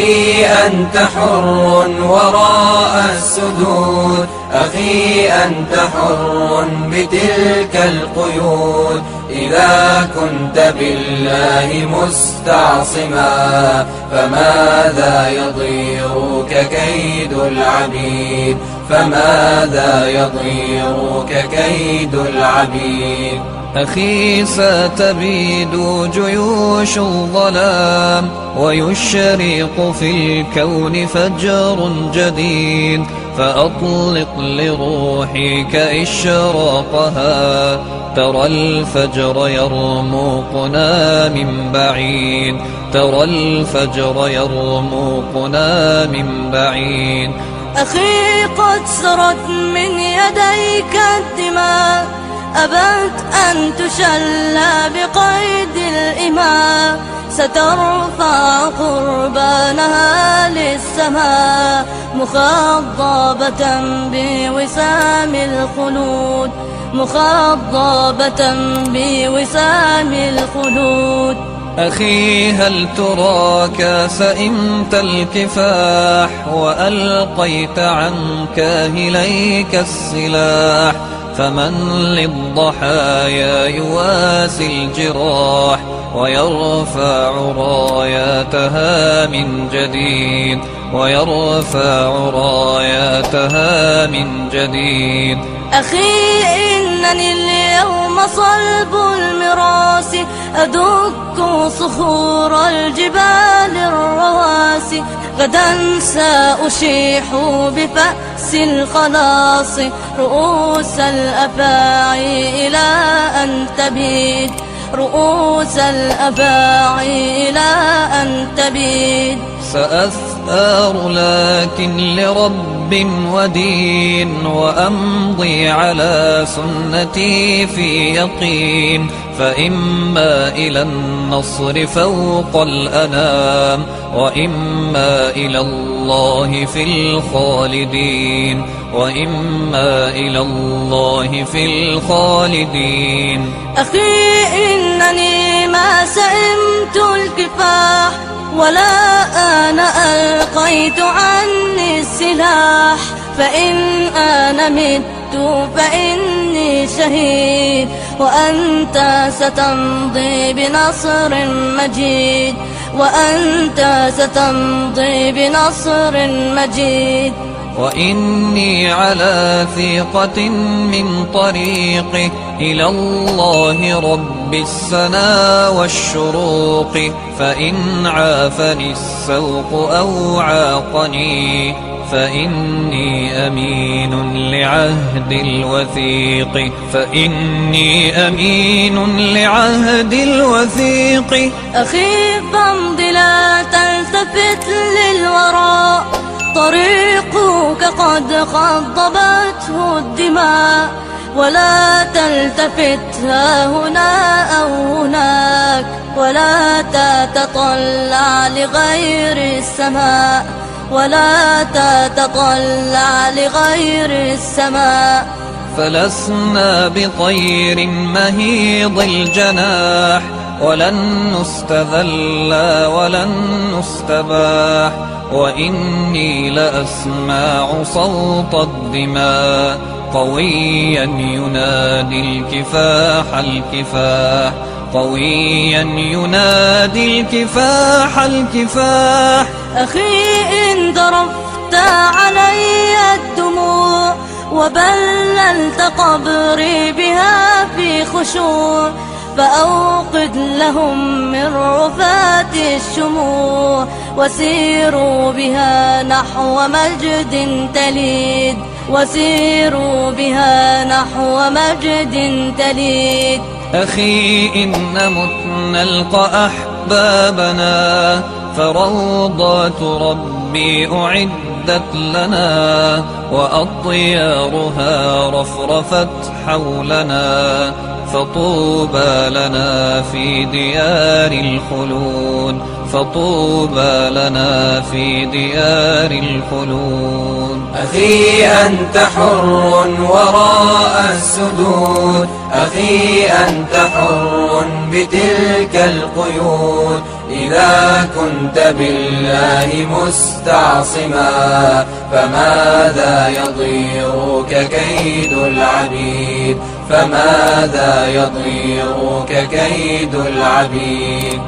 أخي أنت حر وراء السدود، أخي أنت حر بتلك القيود. إذا كنت بالله مستعصما فماذا يضيرك كيد العبيد، فماذا يضيرك كيد العبيد. أخي ستبيد جيوش الظلام ويشرق في الكون فجر جديد، فأطلق لروحك إشراقها. ترى الفجر يرمقنا من بعيد، ترى الفجر يرمقنا من بعيد. أخي قد سرت من يديك الدماء، أبت أن تشلى بقيد الإماء. سترفع قربانها للسماء مخضبة بوسام الخلود، مخضبة بوسام الخلود. أخي هل تراك سئمت الكفاح وألقيت عن كاهليك السلاح؟ فمن للضحايا يواسي الجراح ويرفع راياتها من جديد، ويرفع راياتها من جديد. أخي إنني اليوم صلب المراس، أدك صخور الجبال الرواسي. غدا سأشيح بفأس الخلاص رؤوس الأفاعي إلى أن تبيد، رؤوس الأفاعي إلى أن تبيد. سأثار لكن لرب ودين، وأمضي على سنتي في يقين. فإما إلى النصر فوق الأنام، وإما إلى الله في الخالدين، وإما إلى الله في الخالدين. أخي إنني ما سئمت الكفاح، ولا أنا ألقيت عني السلاح. فإن أنا مت فإني شهيد، وأنت ستمضي بنصر مجيد، وأنت ستمضي بنصر مجيد. وإني على ثقة من طريقي إلى الله رب السنا والشروق. فإن عافني السوق أو عاقني فإني أمين لعهد الوثيق، فإني أمين لعهد الوثيق. أخي فامض لا تلتفت للوراء، طريقك قد خضبته الدماء. ولا تلتفت ها هنا أو هناك، ولا تتطلع لغير السماء، ولا تتطلع لغير السماء. فلسنا بطير مهيض الجناح، ولن نستذل ولن نستباح. وإني لأسمع صوت الدماء قويا ينادي الكفاح الكفاح، قويا ينادي الكفاح الكفاح. أخي إن ذرفت علي الدموع وبللت قبري بها في خشوع، فأوقد لهم من رفات الشموع، وسيروا بها نحو مجد تليد، وسيروا بها نحو مجد تليد. أخي إن مت نلقى أحبابنا، فروضات ربي أعدت لنا، وأطيارها رفرفت حولنا. فطوبى لنا في ديار الخلود، فطوبى لنا في ديار الخلود. أخي أنت حر وراء السدود، أخي أنت حر بتلك القيود. إذا كنت بالله مستعصما فماذا يضيرك كيد العبيد، فماذا يضيرك كيد العبيد.